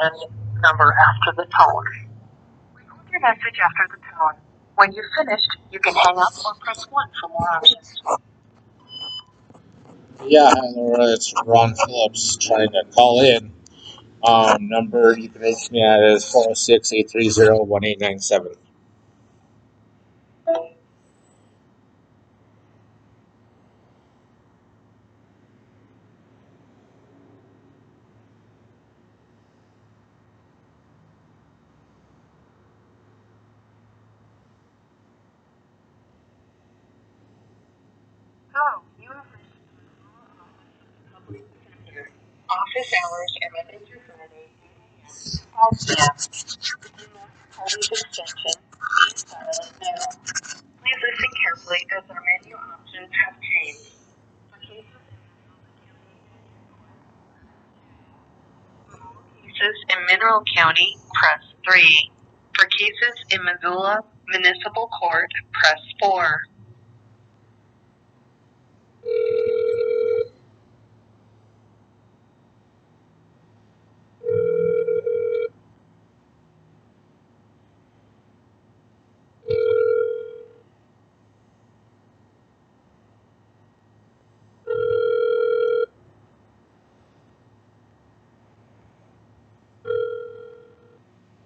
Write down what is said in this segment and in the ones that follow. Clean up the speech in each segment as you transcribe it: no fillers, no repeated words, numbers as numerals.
and number after the tone. Record your message after the tone. When you're finished, you can hang up or press 1 for more options. Yeah, hi Laura, it's Ron Phillips trying to call in. Number you can reach me at is 406-830-1897. Hello, you have reached the public defender. Office hours are Monday through Friday, 8 a.m. to 5 p.m. The next party's extension, please dial it now. Please listen carefully as our menu options have changed. For cases in Mineral County, press 3. For cases in Missoula Municipal Court, press 4.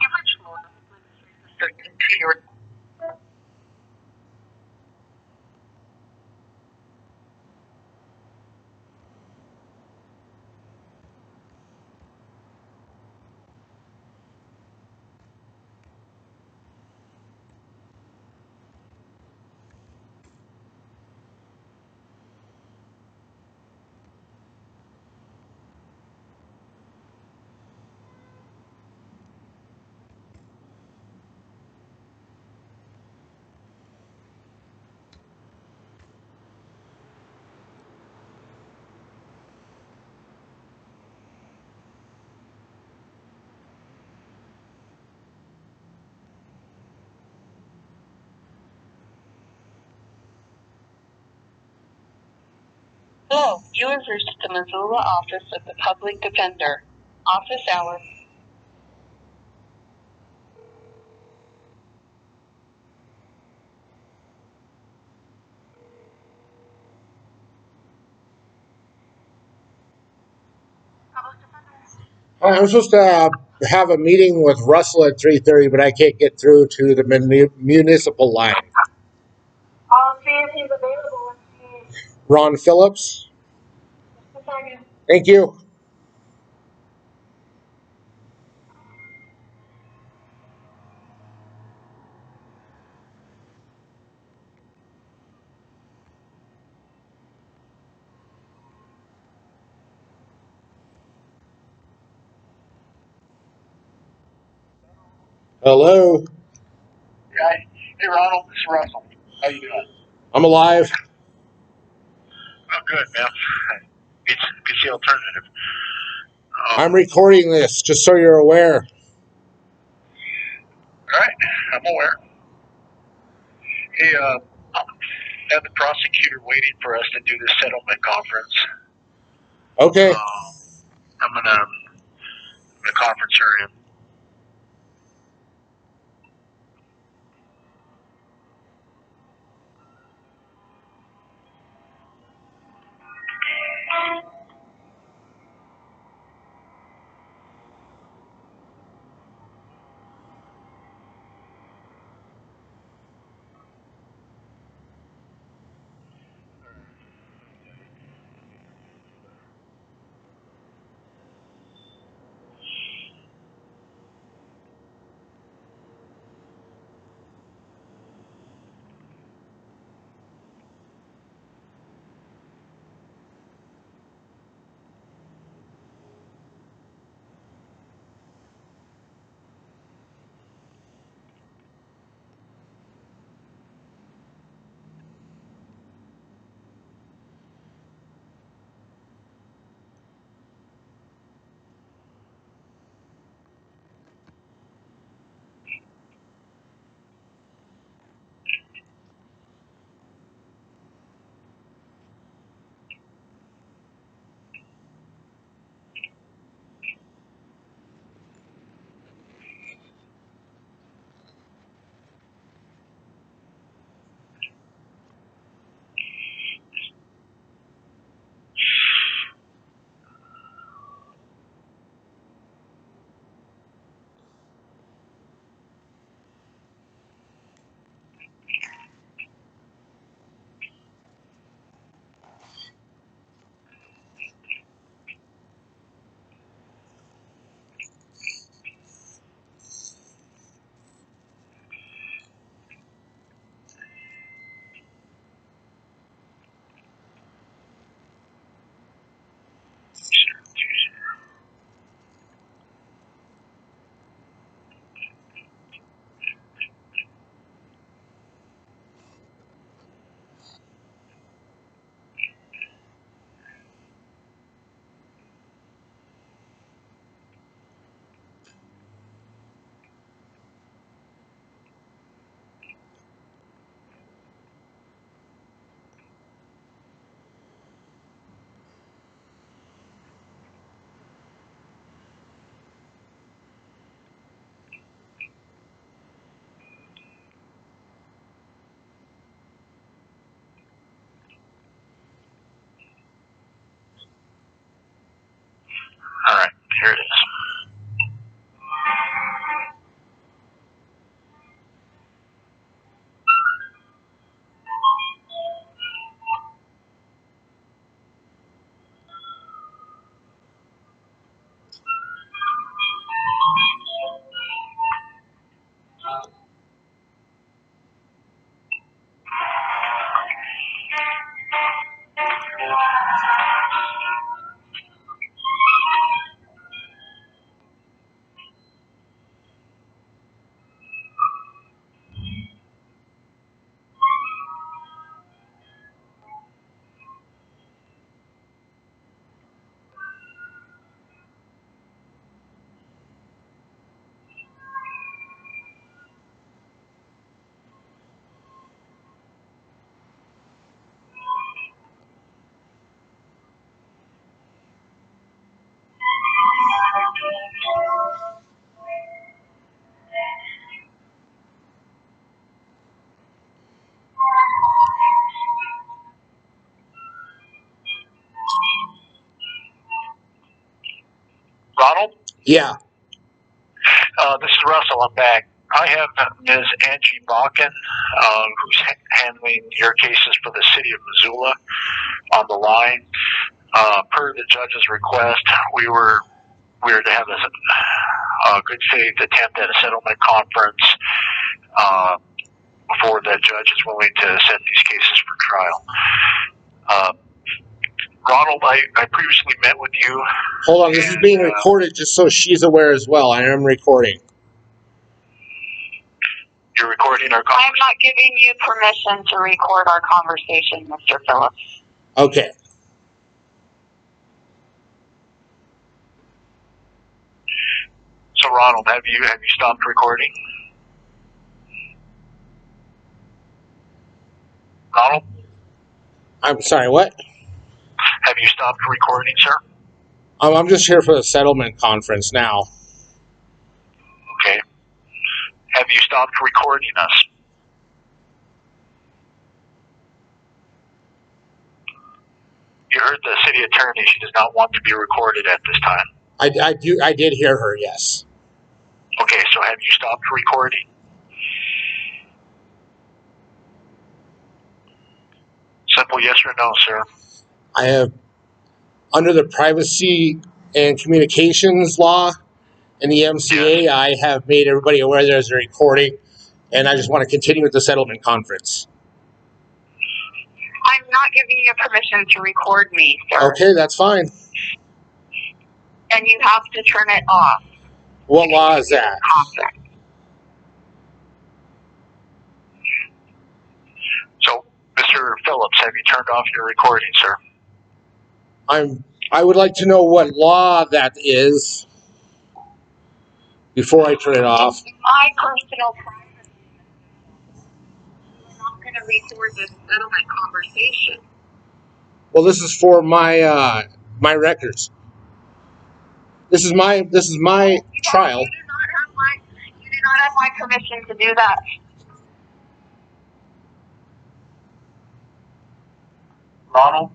You've reached Laura. To your Hello, you have reached the Missoula office of the public defender. Office hours. I'm supposed to have a meeting with Russell at 3:30, but I can't get through to the municipal line. I'll see if he's available. Ron Phillips. Just a second. Thank you. Hello. Hi. Hey, Ronald. This is Russell. How you doing? I'm alive. I'm good, man. It's the alternative. I'm recording this, just so you're aware. All right. I'm aware. Hey, have the prosecutor waiting for us to do the settlement conference. Okay. I'm gonna conference her in. Yeah. This is Russell. I'm back. I have Ms. Angie Bakken, who's handling your cases for the city of Missoula, on the line. Per the judge's request, we were to have a good faith attempt at a settlement conference before the judge is willing to set these cases for trial. Ronald, I previously met with you. Hold on, this is being recorded just so she's aware as well. I am recording. You're recording our conversation? I'm not giving you permission to record our conversation, Mr. Phillips. Okay. So, Ronald, have you stopped recording? Ronald? I'm sorry, what? Have you stopped recording, sir? I'm just here for the settlement conference now. Okay. Have you stopped recording us? You heard the city attorney. She does not want to be recorded at this time. I did hear her, yes. Okay, so have you stopped recording? Simple yes or no, sir. I have, under the privacy and communications law and the MCA, I have made everybody aware there's a recording, and I just want to continue with the settlement conference. I'm not giving you permission to record me, sir. Okay, that's fine. And you have to turn it off. What law is that? So, Mr. Phillips, have you turned off your recording, sir? I would like to know what law that is before I turn it off. It's my personal privacy. I'm not going to record this settlement conversation. Well, this is for my my records. This is my trial. You do not have my permission to do that. Ronald,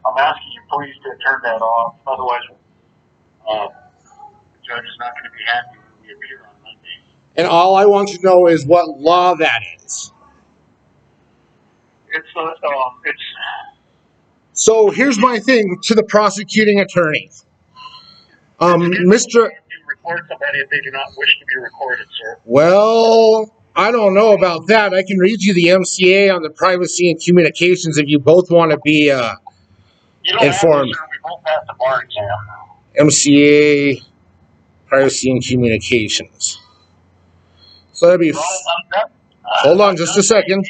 I'm asking you please to turn that off. Otherwise, the judge is not going to be happy when we appear on Monday. And all I want to know is what law that is. It's So here's my thing to the prosecuting attorney. Mr. Record somebody if they do not wish to be recorded, sir. Well, I don't know about that. I can read you the MCA on the privacy and communications if you both want to be informed. We both passed the bar exam. MCA, privacy and communications. So that'd be. Hold on just a second.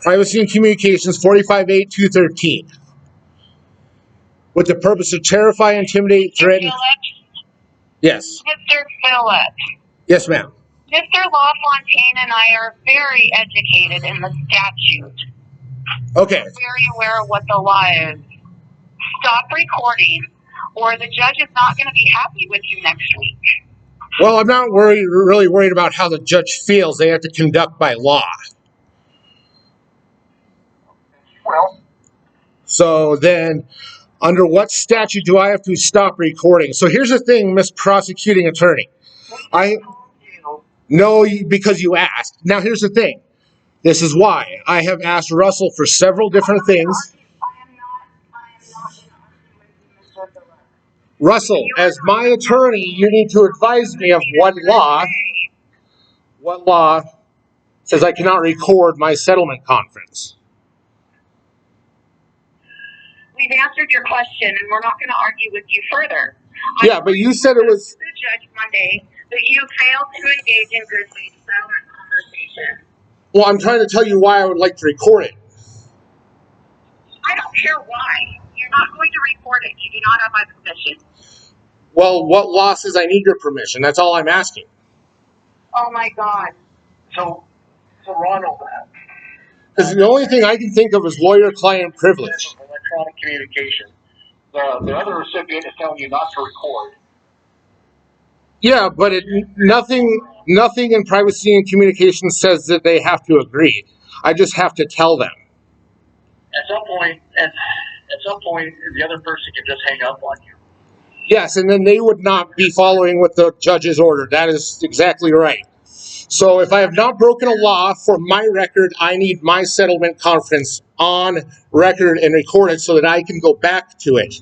Privacy and communications 458213. With the purpose to terrify, intimidate, threaten. Yes. Mr. Phillips. Yes, ma'am. Mr. LaFontaine and I are very educated in the statute. Okay. We're very aware of what the law is. Stop recording, or the judge is not going to be happy with you next week. Well, I'm not really worried about how the judge feels. They have to conduct by law. Well. So then, under what statute do I have to stop recording? So here's the thing, Miss Prosecuting Attorney. No, because you asked. Now here's the thing. This is why. I have asked Russell for several different things. I am not in argument with you, Mr. Phillips. Russell, as my attorney, you need to advise me of what law says I cannot record my settlement conference. We've answered your question, and we're not going to argue with you further. Yeah, but you said it was... The judge Monday that you failed to engage in good faith settlement conversation. Well, I'm trying to tell you why I would like to record it. I don't care why. You're not going to record it. You do not have my permission. Well, what law says I need your permission? That's all I'm asking. Oh, my God. So Ronald, because the only thing I can think of is lawyer-client privilege. Electronic communication. The other recipient is telling you not to record. Yeah, but nothing in privacy and communication says that they have to agree. I just have to tell them. At some point, the other person can just hang up on you. Yes, and then they would not be following what the judge's order. That is exactly right. So if I have not broken a law, for my record, I need my settlement conference on record and recorded so that I can go back to it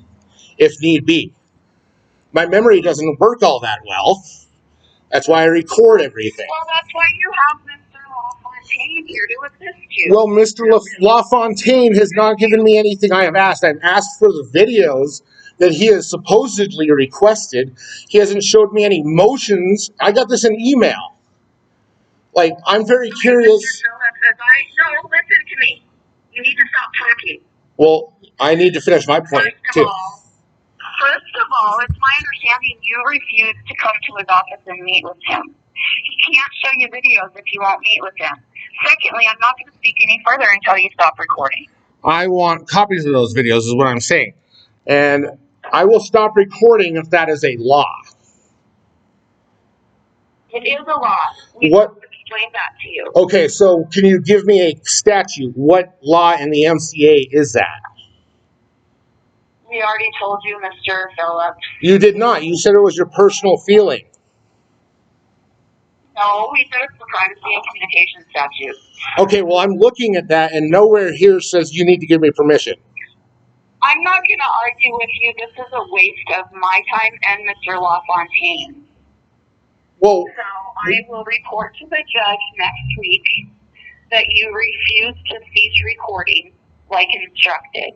if need be. My memory doesn't work all that well. That's why I record everything. Well, that's why you have Mr. LaFontaine here to assist you. Well, Mr. LaFontaine has not given me anything I have asked. I've asked for the videos that he has supposedly requested. He hasn't showed me any motions. I got this in email. Like, I'm very curious. No, listen to me. You need to stop talking. Well, I need to finish my point, too. First of all, it's my understanding you refused to come to his office and meet with him. He can't show you videos if you won't meet with him. Secondly, I'm not going to speak any further until you stop recording. I want copies of those videos, is what I'm saying. And I will stop recording if that is a law. It is a law. We What? Explain that to you. Okay, so can you give me a statute? What law in the MCA is that? We already told you, Mr. Phillips. You did not. You said it was your personal feeling. No, we said it's the privacy and communication statute. Okay, well, I'm looking at that, and nowhere here says you need to give me permission. I'm not going to argue with you. This is a waste of my time and Mr. LaFontaine. Well, so I will report to the judge next week that you refused to cease recording like instructed.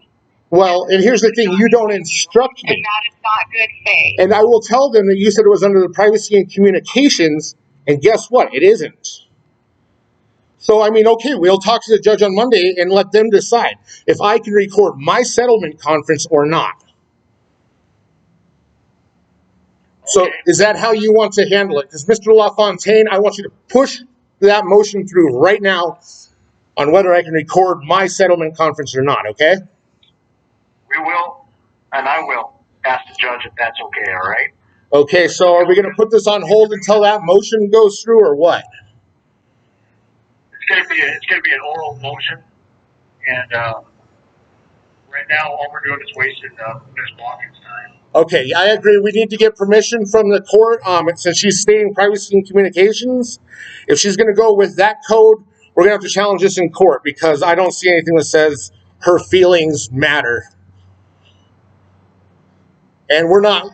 Well, and here's the thing, you don't instruct me. And that is not good faith. And I will tell them that you said it was under the privacy and communications, and guess what? It isn't. So, I mean, okay, we'll talk to the judge on Monday and let them decide if I can record my settlement conference or not. So, is that how you want to handle it? Because Mr. LaFontaine, I want you to push that motion through right now on whether I can record my settlement conference or not, okay? We will, and I will ask the judge if that's okay, all right? Okay, so are we going to put this on hold until that motion goes through, or what? It's going to be an oral motion, and right now all we're doing is wasting Ms. Balkin's time. Okay, I agree. We need to get permission from the court, since she's stating privacy and communications. If she's going to go with that code, we're going to have to challenge this in court because I don't see anything that says her feelings matter. And we're not,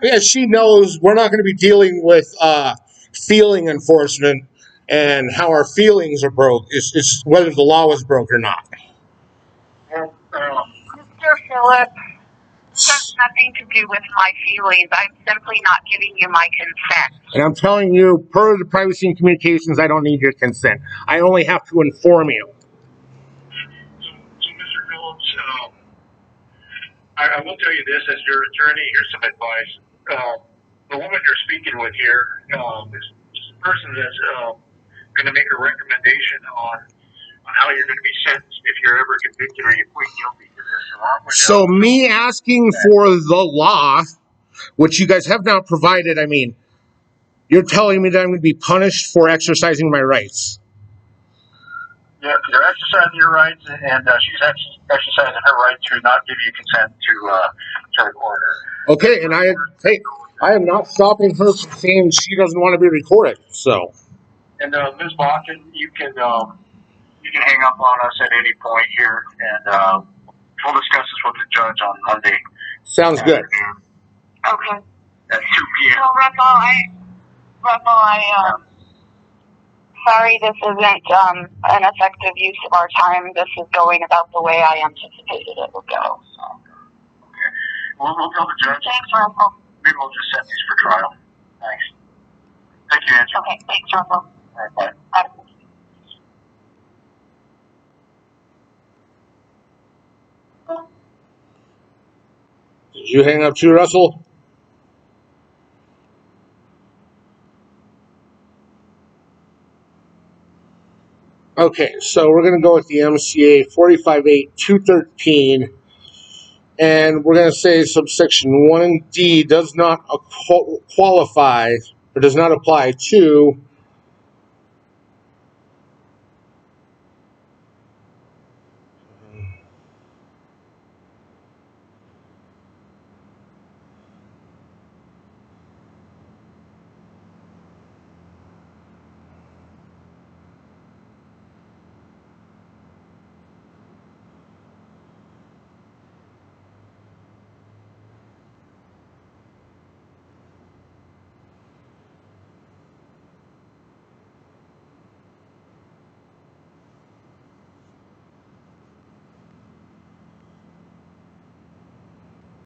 as she knows, we're not going to be dealing with feeling enforcement and how our feelings are broke. It's whether the law was broke or not. Well, Mr. Phillips, this has nothing to do with my feelings. I'm simply not giving you my consent. And I'm telling you, per the privacy and communications, I don't need your consent. I only have to inform you. So Mr. Phillips, I will tell you this, as your attorney, here's some advice. The woman you're speaking with here is a person that's going to make a recommendation on how you're going to be sentenced if you're ever convicted or you plead guilty to this. So me asking for the law, which you guys have not provided, I mean, you're telling me that I'm going to be punished for exercising my rights. Yeah, you're exercising your rights, and she's exercising her right to not give you consent to record her. Okay, and I am not stopping her from saying she doesn't want to be recorded. So. And Ms. Balkin, you can hang up on us at any point here, and we'll discuss this with the judge on Monday. Sounds good. Okay. At 2 p.m. So, Russell, sorry this isn't an effective use of our time. This is going about the way I anticipated it would go. So. Okay. Well, we'll tell the judge. Thanks, Russell. Maybe we'll just set these for trial. Thanks. Thank you, Nancy. Okay, thanks, Russell. All right, bye. Bye. Did you hang up too, Russell? Okay, so we're going to go with the MCA 458213, and we're going to say subsection 1D does not qualify or does not apply to